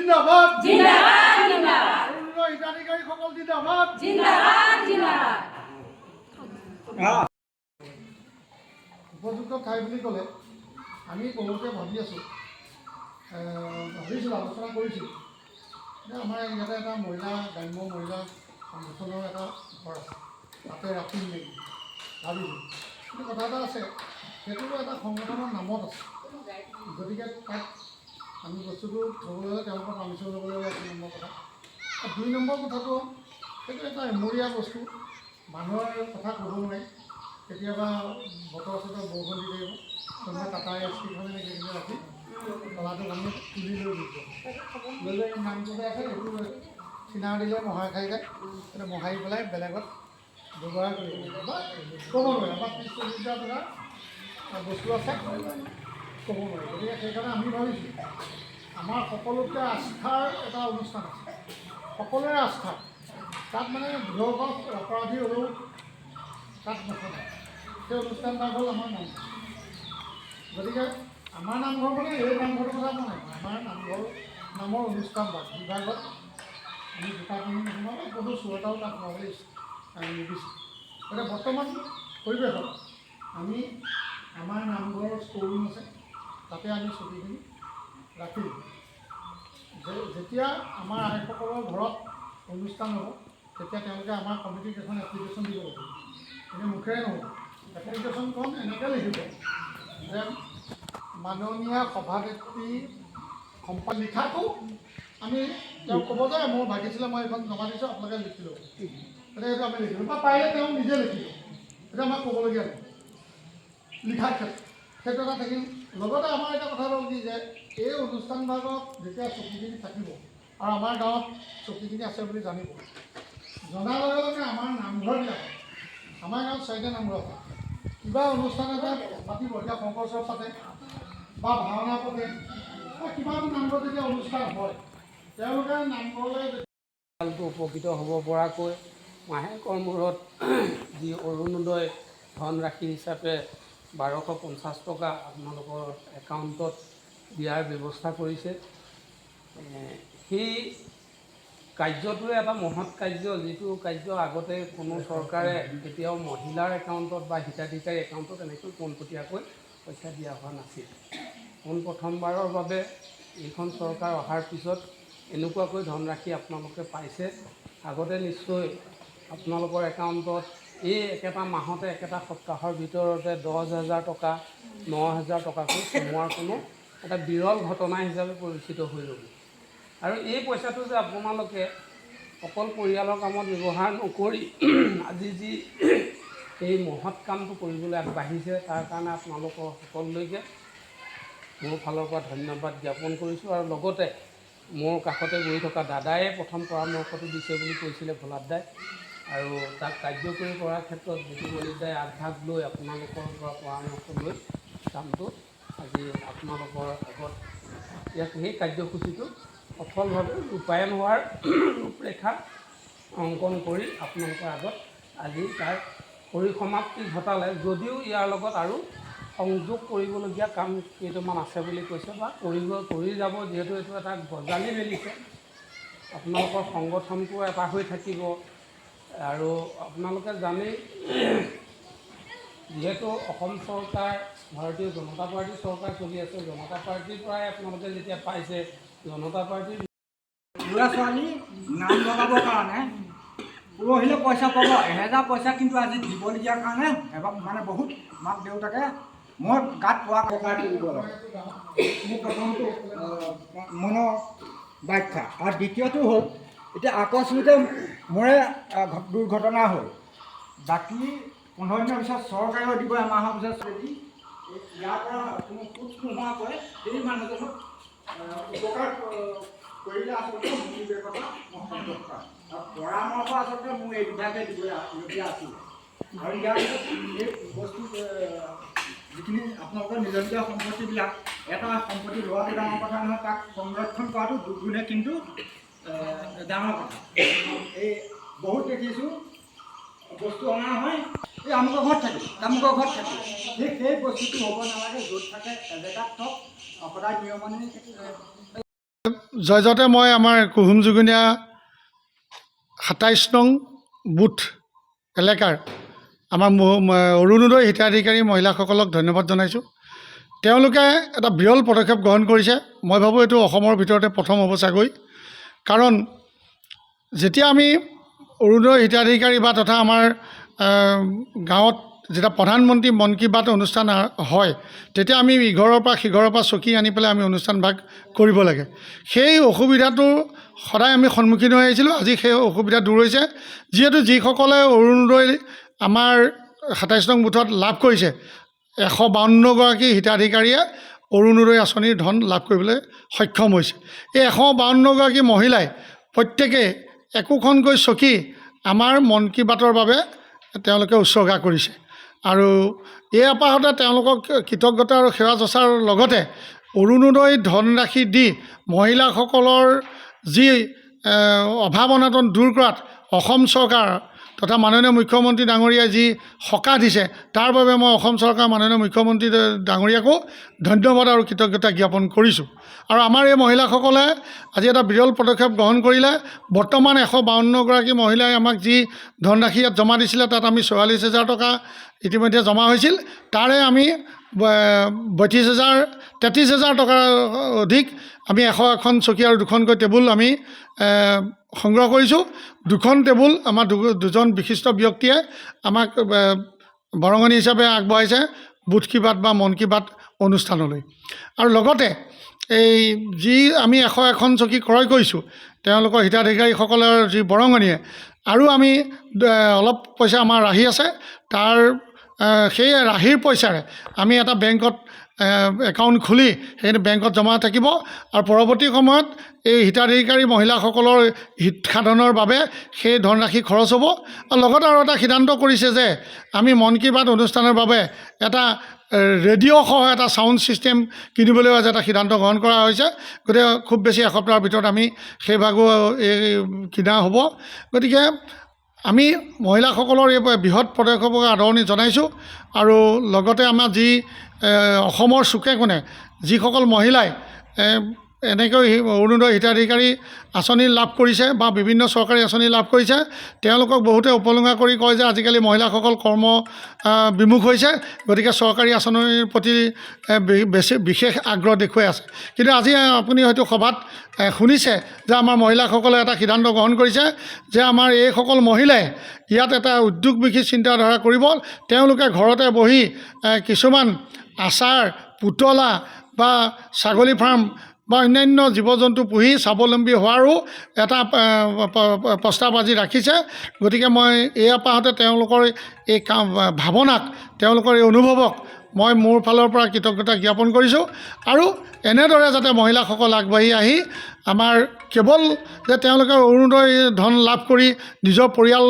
জিন্দাবাদ জিন্দাবাদ জিন্দাবাদ অৰুণোদয় হিতাধিকাৰীসকল জিন্দাবাদ জিন্দাবাদ জিন্দাবাদ উপযুক্ত ঠাই বুলি ক'লে আমি বহুতে ভাবি আছোঁ ভাবিছিলোঁ আলোচনা কৰিছিলোঁ যে আমাৰ ইয়াতে এটা মহিলা গ্ৰাম্য মহিলা সংগঠনৰ এটা ঘৰ আছে তাতে ৰাখিম নেকি ভাবিছোঁ কিন্তু কথা এটা আছে সেইটোতো এটা সংগঠনৰ নামত আছে গতিকে তাত আমি বস্তুটো থ'বলৈ হ'লে তেওঁলোকৰ পাৰ্মিশ্যন ল'ব লাগিব 1 নম্বৰ কথা আৰু 2 নম্বৰ কথাটো সেইটো এটা এমৰীয়া বস্তু মানুহৰ কথা ক'ব নোৱাৰি কেতিয়াবা বতৰ চতৰ বৰষুণ দি থাকিব কোনোবা টাটা এক্সিখনে এনেকৈ ৰাখি তলাটো আমি তুলি লৈ লৈ নামটো যে আছে সেইটো চিনাৰ দিলে মহাই খাই যায় সেইটো মহাৰি পেলাই বেলেগত ব্যৱহাৰ কৰিব বা ক'ব নোৱাৰে আমাৰ 30-40টা টকা বস্তু আছে ক'ব নোৱাৰি গতিকে সেইকাৰণে আমি ভাবিছোঁ আমাৰ সকলোতকৈ আস্থাৰ এটা অনুষ্ঠান আছে সকলোৰে আস্থা তাত মানে বৃহৎ অপৰাধী হ'লেও তাত নচলে সেই অনুষ্ঠানভাগ হ'ল আমাৰ নামঘৰ গতিকে আমাৰ নামঘৰ মানে এই নামঘৰটোৰ কথা মই নাই আমাৰ নামঘৰ নামৰ অনুষ্ঠানভাগ বিভাগত আমি জোতা পিন্ধি নোসোমাওঁ কোনো চুৱেটাৰো তাত সোমাবলৈ নিবিচাৰোঁ গতিকে বৰ্তমান পৰিৱেশত আমি আমাৰ নামঘৰৰ ষ্ট'ৰুম আছে তাতে আমি ছবিখিনি ৰাখিলোঁ যেতিয়া আমাৰ আইসকলৰ ঘৰত অনুষ্ঠান হ'ব তেতিয়া তেওঁলোকে আমাৰ কমিটিক এখন এপ্লিকেশ্যন দিব লাগিব এনে মুখেৰে নহ'ব এপ্লিকেশ্যনখন এনেকৈ লিখিব যে মাননীয় সভানেত্ৰী লিখাটো আমি তেওঁক ক'ব যে মোৰ ভাগিছিলে মই এইখন জমা দিছোঁ আপোনালোকে লিখিলোঁ গতিকে সেইটো আমি লিখিলোঁ বা পাৰিলে তেওঁ নিজে লিখিব সেইটো আমাক ক'বলগীয়া নহয় লিখাৰ ক্ষেত্ৰত সেইটো এটা থাকিল লগতে আমাৰ এটা কথা হ'ল কি যে এই অনুষ্ঠানভাগত যেতিয়া চকীখিনি থাকিব আৰু আমাৰ গাঁৱত চকীখিনি আছে বুলি জানিব জনাৰ লগে লগে আমাৰ নামঘৰবিলাক আমাৰ গাঁৱত 4টা নামঘৰ আছে কিবা অনুষ্ঠান এটা পাতিব এতিয়া শংকৰ উৎসৱ পাতে বা ভাওনা পাতে বা কিবা এটা নামঘৰত যেতিয়া অনুষ্ঠান হয় তেওঁলোকে নামঘৰলৈ উপকৃত হ'ব পৰাকৈ মাহেকৰ মূৰত যি অৰুণোদয় ধনৰাশি হিচাপে 1250 টকা আপোনালোকৰ একাউণ্টত দিয়াৰ ব্যৱস্থা কৰিছে সেই কাৰ্যটোৱে এটা মহৎ কাৰ্য যিটো কাৰ্য আগতে কোনো চৰকাৰে কেতিয়াও মহিলাৰ একাউণ্টত বা হিতাধিকাৰী একাউণ্টত এনেকৈ পোনপটীয়াকৈ পইচা দিয়া হোৱা নাছিল পোনপ্ৰথমবাৰৰ বাবে এইখন চৰকাৰ অহাৰ পিছত এনেকুৱাকৈ ধনৰাশি আপোনালোকে পাইছে আগতে নিশ্চয় আপোনালোকৰ একাউণ্টত এই একেটা মাহতে একেটা সপ্তাহৰ ভিতৰতে 10,000 টকা 9,000 টকাকৈ সোমোৱাৰ কোনো এটা বিৰল ঘটনা হিচাপে পৰিচিত হৈ ৰ'ব আৰু এই পইচাটো যে আপোনালোকে অকল পৰিয়ালৰ কামত ব্যৱহাৰ নকৰি আজি যি এই মহৎ কামটো কৰিবলৈ আগবাঢ়িছে তাৰ কাৰণে আপোনালোকৰ সকলোলৈকে মোৰ ফালৰ পৰা ধন্যবাদ জ্ঞাপন কৰিছোঁ আৰু লগতে মোৰ কাষতে বহি থকা দাদায়ে প্ৰথম পৰামৰ্শটো দিছে বুলি কৈছিলে ভোলাত দাই আৰু তাক কাৰ্যকৰী কৰাৰ ক্ষেত্ৰত জ্যোতিমণি দাই আগভাগ লৈ আপোনালোকৰ পৰা পৰামৰ্শ লৈ কামটো আজি আপোনালোকৰ আগত সেই কাৰ্যসূচীটো সফলভাৱে ৰূপায়ণ হোৱাৰ ৰূপৰেখা অংকন কৰি আপোনালোকৰ আগত আজি তাৰ পৰিসমাপ্তি ঘটালে যদিও ইয়াৰ লগত আৰু সংযোগ কৰিবলগীয়া কাম কেইটামান আছে বুলি কৈছে বা কৰি যাব যিহেতু এইটো এটা গজালি মেলিছে আপোনালোকৰ সংগঠনটো এটা হৈ থাকিব আৰু আপোনালোকে জানেই যিহেতু অসম চৰকাৰ ভাৰতীয় জনতা পাৰ্টীৰ চৰকাৰ চলি আছে জনতা পাৰ্টীৰ পৰাই আপোনালোকে যেতিয়া পাইছে জনতা পাৰ্টীৰ ল'ৰা ছোৱালী নাম লগাবৰ কাৰণে পৰহিলে পইচা পাব 1000 পইচা কিন্তু আজি দিবলগীয়া কাৰণে মানে বহুত মাক দেউতাকে মই গাত পোৱা কথা দিব লাগে মোৰ প্ৰথমটো মনৰ ব্যাখ্যা আৰু দ্বিতীয়টো হ'ল এতিয়া আকস্মিতে মোৰে দুৰ্ঘটনা হ'ল বাকী 15 দিনৰ পিছত চৰকাৰেও দিব এমাহৰ পিছত যদি ইয়াৰ পৰা কোনো সুচ নোহোৱাকৈ সেই মানুহজনক উপকাৰ কৰিলে আচলতে মোৰ ব্যৱস্থা মই সন্তোষ কৰা আৰু পৰামৰ্শ আচলতে মোৰ এই বিভাগে দিবলগীয়া আছিল আৰু ইয়াৰ পিছত এই বস্তু যিখিনি আপোনালোকৰ নিজৰ নিজৰ সম্পত্তিবিলাক এটা সম্পত্তি লোৱাটো ডাঙৰ কথা নহয় তাক সংৰক্ষণ কৰাটো দুগুণে কিন্তু ডাঙৰ কথা এই বহুত দেখিছোঁ বস্তু অনা হয় এই আমুকৰ ঘৰত থাকিল তামুকৰ ঘৰত থাকিল সেই বস্তুটো হ'ব নালাগে য'ত থাকে এজেগাত থওক সদায় নিয়মনি জয়জতে মই আমাৰ কুহুম যুগুনীয়া ২৭ নং বুথ এলেকাৰ আমাৰ অৰুণোদয় হিতাধিকাৰী মহিলাসকলক ধন্যবাদ জনাইছোঁ। তেওঁলোকে এটা বিৰল পদক্ষেপ গ্ৰহণ কৰিছে। মই ভাবোঁ এইটো অসমৰ ভিতৰতে প্ৰথম হ'ব চাগৈ। কাৰণ যেতিয়া আমি অৰুণোদয় হিতাধিকাৰী বা তথা আমাৰ গাঁৱত যেতিয়া প্ৰধানমন্ত্ৰী মন কী বাত অনুষ্ঠান হয়, তেতিয়া আমি ইঘৰৰ পৰা সিঘৰৰ পৰা চকী আনি পেলাই আমি অনুষ্ঠান ভাগ কৰিব লাগে। সেই অসুবিধাটো সদায় আমি সন্মুখীন হৈ আহিছিলোঁ। আজি সেই অসুবিধা দূৰ হৈছে, যিহেতু যিসকলে অৰুণোদয় আমাৰ ২৭ নং বুথত লাভ কৰিছে, ১৫২গৰাকী হিতাধিকাৰীয়ে অৰুণোদয় আঁচনিৰ ধন লাভ কৰিবলৈ সক্ষম হৈছে। এই ১৫২গৰাকী মহিলাই প্ৰত্যেকে একোখনকৈ চকী আমাৰ মন কী বাতৰ বাবে তেওঁলোকে উৎসৰ্গা কৰিছে। আৰু এই আপাহতে তেওঁলোকক কৃতজ্ঞতা আৰু সেৱা যচাৰ লগতে অৰুণোদয় ধনৰাশি দি মহিলাসকলৰ যি অভাৱ অনাটন দূৰ কৰাত অসম চৰকাৰ তথা মাননীয় মুখ্যমন্ত্ৰী ডাঙৰীয়াই যি সকাহ দিছে, তাৰ বাবে মই অসম চৰকাৰ মাননীয় মুখ্যমন্ত্ৰী ডাঙৰীয়াকো ধন্যবাদ আৰু কৃতজ্ঞতা জ্ঞাপন কৰিছোঁ। আৰু আমাৰ এই মহিলাসকলে আজি এটা বিৰল পদক্ষেপ গ্ৰহণ কৰিলে। বৰ্তমান ১৫২গৰাকী মহিলাই আমাক যি ধনৰাশি ইয়াত জমা দিছিলে, তাত আমি ৪৪,০০০ টকা ইতিমধ্যে জমা হৈছিল। তাৰে আমি ৩৩,০০০ টকাৰ অধিক আমি ১০১খন চকী আৰু 2খনকৈ টেবুল আমি সংগ্ৰহ কৰিছোঁ। 2খন টেবুল আমাৰ দুজন বিশিষ্ট ব্যক্তিয়ে আমাক বৰঙণি হিচাপে আগবঢ়াইছে বুথ কী বাত বা মন কী বাত অনুষ্ঠানলৈ। আৰু লগতে এই যি আমি ১০১খন চকী ক্ৰয় কৰিছোঁ, তেওঁলোকৰ হিতাধিকাৰীসকলৰ যি বৰঙণিয়ে আৰু আমি অলপ পইচা আমাৰ ৰাহি আছে, তাৰ সেই ৰাহিৰ পইচাৰে আমি এটা বেংকত একাউণ্ট খুলি সেইখিনি বেংকত জমা থাকিব। আৰু পৰৱৰ্তী সময়ত এই হিতাধিকাৰী মহিলাসকলৰ হিত সাধনৰ বাবে সেই ধনৰাশি খৰচ হ'ব। আৰু লগতে আৰু এটা সিদ্ধান্ত কৰিছে যে আমি মন কী বাত অনুষ্ঠানৰ বাবে এটা ৰেডিঅ'সহ এটা ছাউণ্ড ছিষ্টেম কিনিবলৈ আজি এটা সিদ্ধান্ত গ্ৰহণ কৰা হৈছে। গতিকে খুব বেছি এসপ্তাহৰ ভিতৰত আমি সেইভাগো কিনা হ'ব। গতিকে আমি মহিলাসকলৰ এই বৃহৎ পদক্ষেপক আদৰণি জনাইছোঁ। আৰু লগতে আমাৰ যি অসমৰ চুকে কোণে যিসকল মহিলাই এনেকৈ অৰুণোদয় হিতাধিকাৰী আঁচনি লাভ কৰিছে বা বিভিন্ন চৰকাৰী আঁচনি লাভ কৰিছে, তেওঁলোকক বহুতে উপলুঙা কৰি কয় যে আজিকালি মহিলাসকল কৰ্ম বিমুখ হৈছে, গতিকে চৰকাৰী আঁচনিৰ প্ৰতি বিশেষ আগ্ৰহ দেখুৱাই আছে। কিন্তু আজি আপুনি হয়তো সভাত শুনিছে যে আমাৰ মহিলাসকলে এটা সিদ্ধান্ত গ্ৰহণ কৰিছে যে আমাৰ এইসকল মহিলাই ইয়াত এটা উদ্যোগমুখী চিন্তাধাৰা কৰিব। তেওঁলোকে ঘৰতে বহি কিছুমান আচাৰ, পুতলা বা ছাগলী ফাৰ্ম বা অন্যান্য জীৱ জন্তু পুহি স্বাৱলম্বী হোৱাৰো এটা প্ৰস্তাৱ আজি ৰাখিছে। গতিকে মই এই আপাহতে তেওঁলোকৰ এই ভাৱনাক, তেওঁলোকৰ এই অনুভৱক মই মোৰ ফালৰ পৰা কৃতজ্ঞতা জ্ঞাপন কৰিছোঁ। আৰু এনেদৰে যাতে মহিলাসকল আগবাঢ়ি আহি আমাৰ কেৱল যে তেওঁলোকে অৰুণোদয় ধন লাভ কৰি নিজৰ পৰিয়াল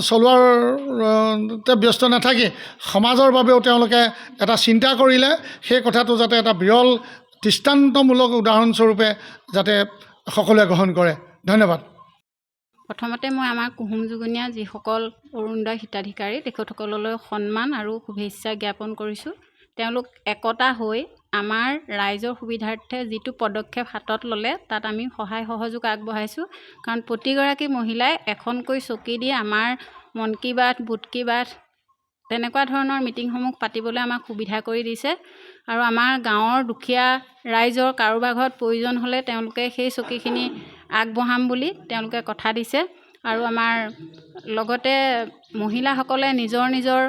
চলোৱাতে ব্যস্ত নাথাকি সমাজৰ বাবেও তেওঁলোকে এটা চিন্তা কৰিলে, সেই কথাটো যাতে এটা বিৰল দৃষ্টান্তমূলক উদাহৰণস্বৰূপে যাতে সকলোৱে গ্ৰহণ কৰে। ধন্যবাদ। প্ৰথমতে মই আমাৰ কুহুম যুগুনীয়া যিসকল অৰুণোদয় হিতাধিকাৰী তেখেতসকললৈ সন্মান আৰু শুভেচ্ছা জ্ঞাপন কৰিছোঁ। তেওঁলোক একতা হৈ আমাৰ ৰাইজৰ সুবিধাৰ্থে যিটো পদক্ষেপ হাতত ল'লে, তাত আমি সহায় সহযোগ আগবঢ়াইছোঁ। কাৰণ প্ৰতিগৰাকী মহিলাই এখনকৈ চকী দি আমাৰ মন কী বাত, বুথ কী বাত তেনেকুৱা ধৰণৰ মিটিংসমূহ পাতিবলৈ আমাক সুবিধা কৰি দিছে। আৰু আমাৰ গাঁৱৰ দুখীয়া ৰাইজৰ কাৰোবাৰ ঘৰত প্ৰয়োজন হ'লে তেওঁলোকে সেই চকীখিনি আগবঢ়াম বুলি তেওঁলোকে কথা দিছে। আৰু আমাৰ লগতে মহিলাসকলে নিজৰ নিজৰ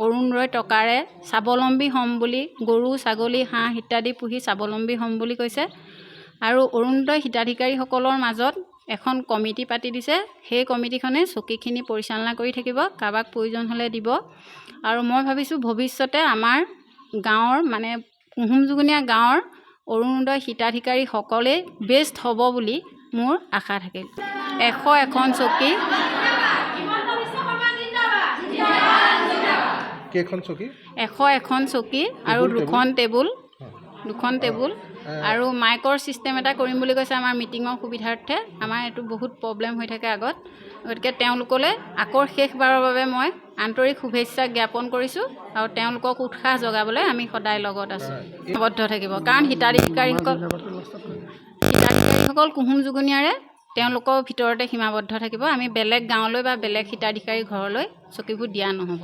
অৰুণোদয় টকাৰে স্বাৱলম্বী হ'ম বুলি গৰু, ছাগলী, হাঁহ ইত্যাদি পুহি স্বাৱলম্বী হ'ম বুলি কৈছে। আৰু অৰুণোদয় হিতাধিকাৰীসকলৰ মাজত এখন কমিটি পাতি দিছে। সেই কমিটিখনে চকীখিনি পৰিচালনা কৰি থাকিব, কাৰোবাক প্ৰয়োজন হ'লে দিব। আৰু মই ভাবিছোঁ ভৱিষ্যতে আমাৰ গাঁৱৰ মানে কুহুম যুগুনীয়া গাঁৱৰ অৰুণোদয় হিতাধিকাৰীসকলেই বেষ্ট হ'ব বুলি মোৰ আশা থাকিল। ১০১খন চকী, কেইখন চকী? ১০১খন চকী আৰু 2খন টেবুল আৰু মাইকৰ ছিষ্টেম এটা কৰিম বুলি কৈছে আমাৰ মিটিঙৰ সুবিধাৰ্থে। আমাৰ এইটো বহুত প্ৰব্লেম হৈ থাকে আগত। গতিকে তেওঁলোকলৈ আকৌ শেষবাৰৰ বাবে মই আন্তৰিক শুভেচ্ছা জ্ঞাপন কৰিছোঁ। আৰু তেওঁলোকক উৎসাহ জগাবলৈ আমি সদায় লগত আছোঁ, আবদ্ধ থাকিব। কাৰণ হিতাধিকাৰীসকল হিতাধিকাৰীসকল কুহুম যুগুনীয়াৰে তেওঁলোকৰ ভিতৰতে সীমাবদ্ধ থাকিব। আমি বেলেগ গাঁৱলৈ বা বেলেগ হিতাধিকাৰী ঘৰলৈ চকীবোৰ দিয়া নহ'ব।